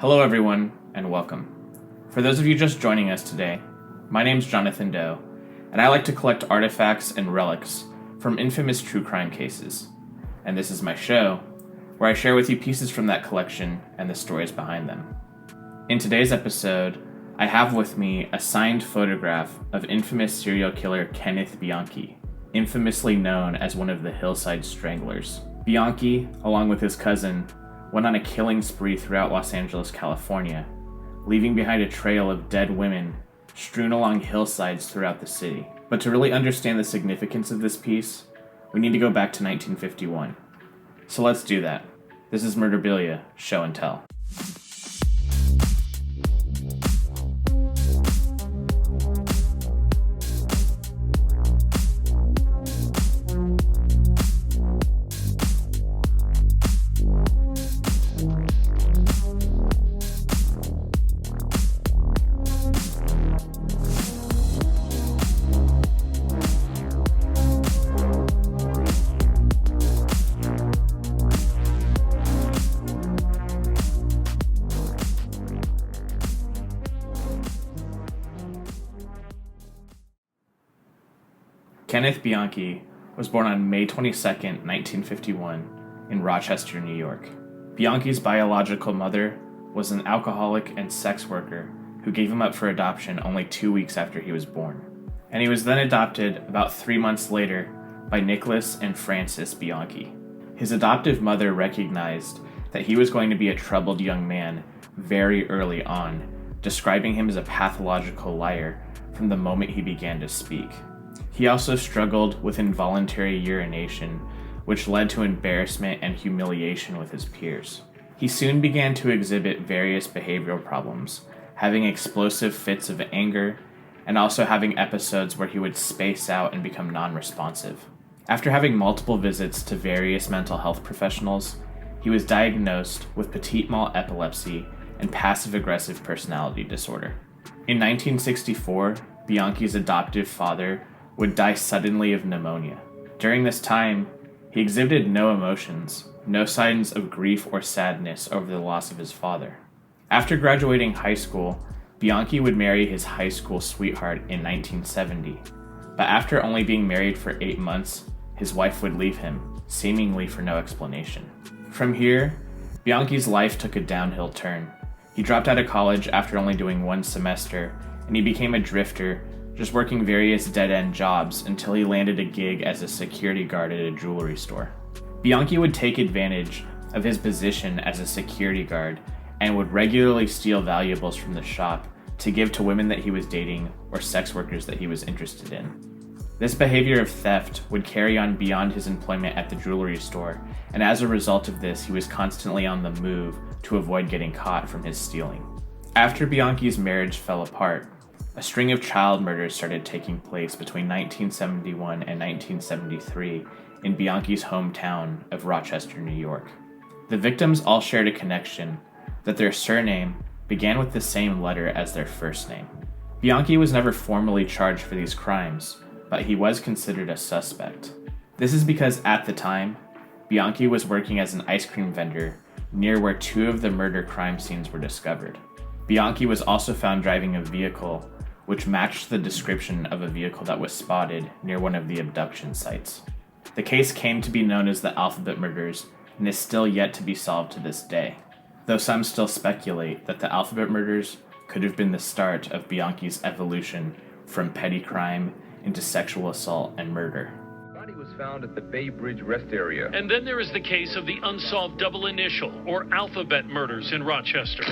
Hello everyone, and welcome. For those of you just joining us today, my name's Jonathan Doe, and I like to collect artifacts and relics from infamous true crime cases. And this is my show, where I share with you pieces from that collection and the stories behind them. In today's episode, I have with me a signed photograph of infamous serial killer Kenneth Bianchi, infamously known as one of the Hillside Stranglers. Bianchi, along with his cousin, went on a killing spree throughout Los Angeles, California, leaving behind a trail of dead women strewn along hillsides throughout the city. But to really understand the significance of this piece, we need to go back to 1951. So let's do that. This is Murderabilia Show Tell. Kenneth Bianchi was born on May 22, 1951, in Rochester, New York. Bianchi's biological mother was an alcoholic and sex worker who gave him up for adoption only 2 weeks after he was born. And he was then adopted about 3 months later by Nicholas and Frances Bianchi. His adoptive mother recognized that he was going to be a troubled young man very early on, describing him as a pathological liar from the moment he began to speak. He also struggled with involuntary urination, which led to embarrassment and humiliation with his peers. He soon began to exhibit various behavioral problems, having explosive fits of anger, and also having episodes where he would space out and become non-responsive. After having multiple visits to various mental health professionals, he was diagnosed with petit mal epilepsy and passive-aggressive personality disorder. In 1964, Bianchi's adoptive father would die suddenly of pneumonia. During this time, he exhibited no emotions, no signs of grief or sadness over the loss of his father. After graduating high school, Bianchi would marry his high school sweetheart in 1970, but after only being married for 8 months, his wife would leave him, seemingly for no explanation. From here, Bianchi's life took a downhill turn. He dropped out of college after only doing 1 semester, and he became a drifter, just working various dead-end jobs until he landed a gig as a security guard at a jewelry store. Bianchi would take advantage of his position as a security guard and would regularly steal valuables from the shop to give to women that he was dating or sex workers that he was interested in. This behavior of theft would carry on beyond his employment at the jewelry store, and as a result of this, he was constantly on the move to avoid getting caught from his stealing. After Bianchi's marriage fell apart, a string of child murders started taking place between 1971 and 1973 in Bianchi's hometown of Rochester, New York. The victims all shared a connection that their surname began with the same letter as their first name. Bianchi was never formally charged for these crimes, but he was considered a suspect. This is because at the time, Bianchi was working as an ice cream vendor near where 2 of the murder crime scenes were discovered. Bianchi was also found driving a vehicle which matched the description of a vehicle that was spotted near one of the abduction sites. The case came to be known as the Alphabet Murders and is still yet to be solved to this day, though some still speculate that the Alphabet Murders could have been the start of Bianchi's evolution from petty crime into sexual assault and murder. Body was found at the Bay Bridge Rest Area. And then there is the case of the unsolved double initial or alphabet murders in Rochester.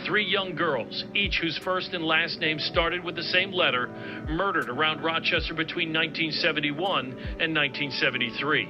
3 young girls, each whose first and last name started with the same letter, murdered around Rochester between 1971 and 1973.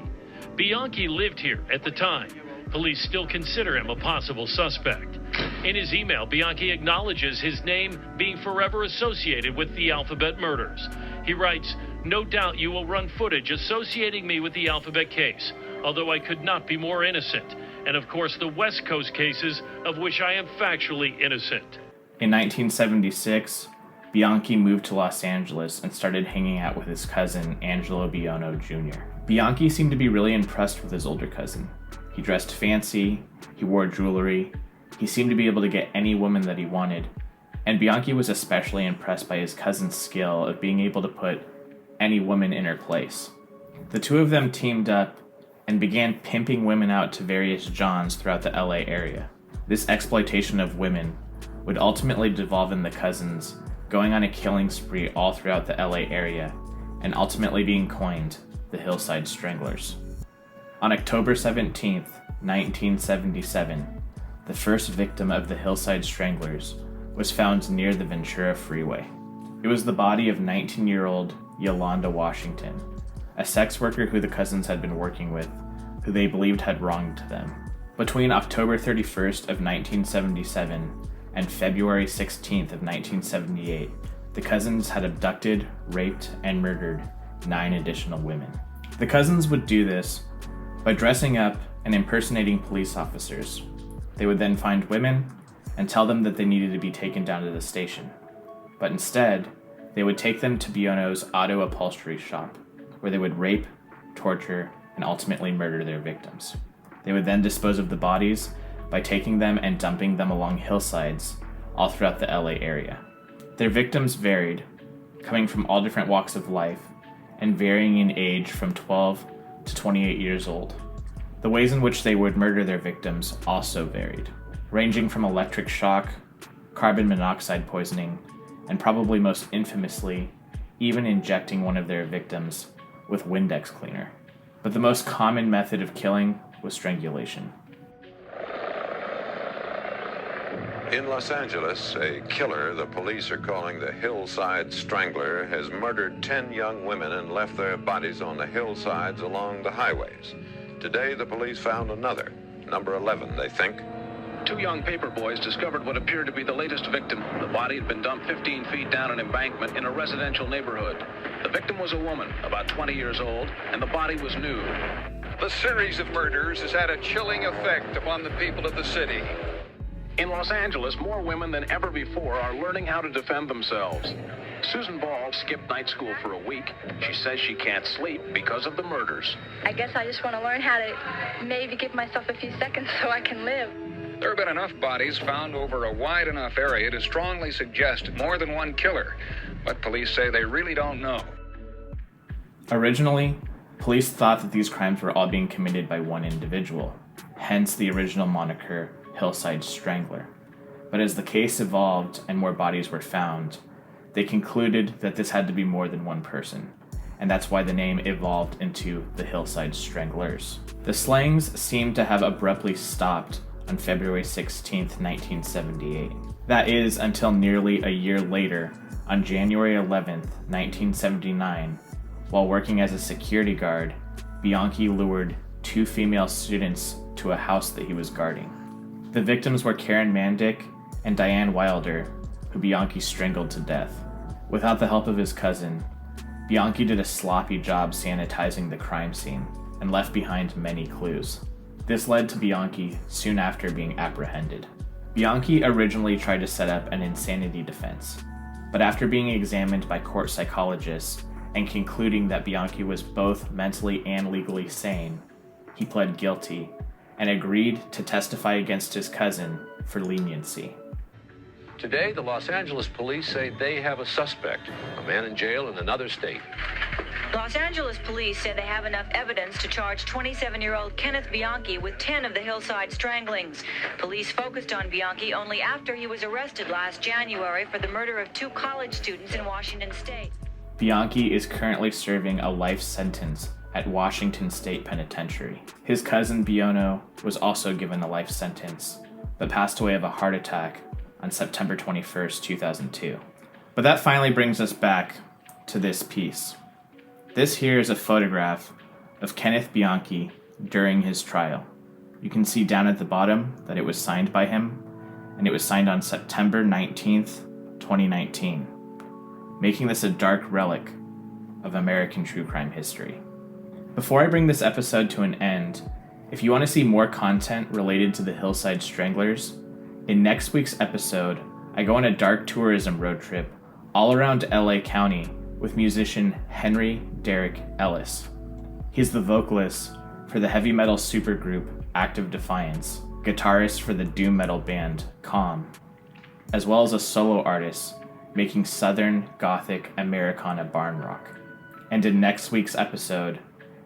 Bianchi lived here at the time. Police still consider him a possible suspect. In his email, Bianchi acknowledges his name being forever associated with the Alphabet murders. He writes, "No doubt you will run footage associating me with the Alphabet case, although I could not be more innocent. And of course the West Coast cases, of which I am factually innocent." In 1976, Bianchi moved to Los Angeles and started hanging out with his cousin, Angelo Buono Jr. Bianchi seemed to be really impressed with his older cousin. He dressed fancy, he wore jewelry, He seemed to be able to get any woman that he wanted, and Bianchi was especially impressed by his cousin's skill of being able to put any woman in her place. The two of them teamed up and began pimping women out to various Johns throughout the LA area. This exploitation of women would ultimately devolve in the cousins going on a killing spree all throughout the LA area and ultimately being coined the Hillside Stranglers. On October 17th, 1977, the first victim of the Hillside Stranglers was found near the Ventura Freeway. It was the body of 19-year-old Yolanda Washington, a sex worker who the cousins had been working with, who they believed had wronged them. Between October 31st of 1977 and February 16th of 1978, the cousins had abducted, raped, and murdered 9 additional women. The cousins would do this by dressing up and impersonating police officers. They would then find women and tell them that they needed to be taken down to the station. But instead, they would take them to Buono's auto upholstery shop, where they would rape, torture, and ultimately murder their victims. They would then dispose of the bodies by taking them and dumping them along hillsides all throughout the LA area. Their victims varied, coming from all different walks of life and varying in age from 12 to 28 years old. The ways in which they would murder their victims also varied, ranging from electric shock, carbon monoxide poisoning, and probably most infamously, even injecting one of their victims with Windex cleaner. But the most common method of killing was strangulation. In Los Angeles, a killer the police are calling the Hillside Strangler has murdered 10 young women and left their bodies on the hillsides along the highways. Today, the police found another, number 11, they think. 2 young paper boys discovered what appeared to be the latest victim. The body had been dumped 15 feet down an embankment in a residential neighborhood. The victim was a woman, about 20 years old, and the body was nude. The series of murders has had a chilling effect upon the people of the city. In Los Angeles, more women than ever before are learning how to defend themselves. Susan Ball skipped night school for a week. She says she can't sleep because of the murders. I guess I just want to learn how to maybe give myself a few seconds so I can live. There have been enough bodies found over a wide enough area to strongly suggest more than one killer, but police say they really don't know. Originally, police thought that these crimes were all being committed by one individual, hence the original moniker Hillside Strangler. But as the case evolved and more bodies were found, they concluded that this had to be more than one person, and that's why the name evolved into the Hillside Stranglers. The slangs seem to have abruptly stopped on February 16, 1978. That is, until nearly a year later, on January 11, 1979, while working as a security guard, Bianchi lured 2 female students to a house that he was guarding. The victims were Karen Mandick and Diane Wilder, who Bianchi strangled to death. Without the help of his cousin, Bianchi did a sloppy job sanitizing the crime scene and left behind many clues. This led to Bianchi soon after being apprehended. Bianchi originally tried to set up an insanity defense, but after being examined by court psychologists and concluding that Bianchi was both mentally and legally sane, he pled guilty and agreed to testify against his cousin for leniency. Today, the Los Angeles police say they have a suspect, a man in jail in another state. Los Angeles police say they have enough evidence to charge 27-year-old Kenneth Bianchi with 10 of the Hillside Stranglings. Police focused on Bianchi only after he was arrested last January for the murder of 2 college students in Washington State. Bianchi is currently serving a life sentence at Washington State Penitentiary. His cousin Buono was also given a life sentence, but passed away of a heart attack on September 21st, 2002. But that finally brings us back to this piece. This here is a photograph of Kenneth Bianchi during his trial. You can see down at the bottom that it was signed by him, and it was signed on September 19th, 2019, making this a dark relic of American true crime history. Before I bring this episode to an end, if you want to see more content related to the Hillside Stranglers, in next week's episode, I go on a dark tourism road trip all around LA County with musician Henry Derrick Ellis. He's the vocalist for the heavy metal supergroup Act of Defiance, guitarist for the doom metal band Calm, as well as a solo artist making Southern Gothic Americana barn rock. And in next week's episode,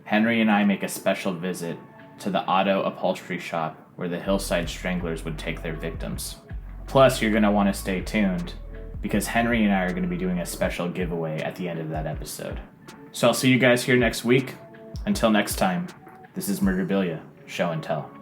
Henry and I make a special visit to the auto upholstery shop where the Hillside Stranglers would take their victims. Plus, you're going to want to stay tuned because Henry and I are going to be doing a special giveaway at the end of that episode. So I'll see you guys here next week. Until next time, this is Murderabilia Show and Tell.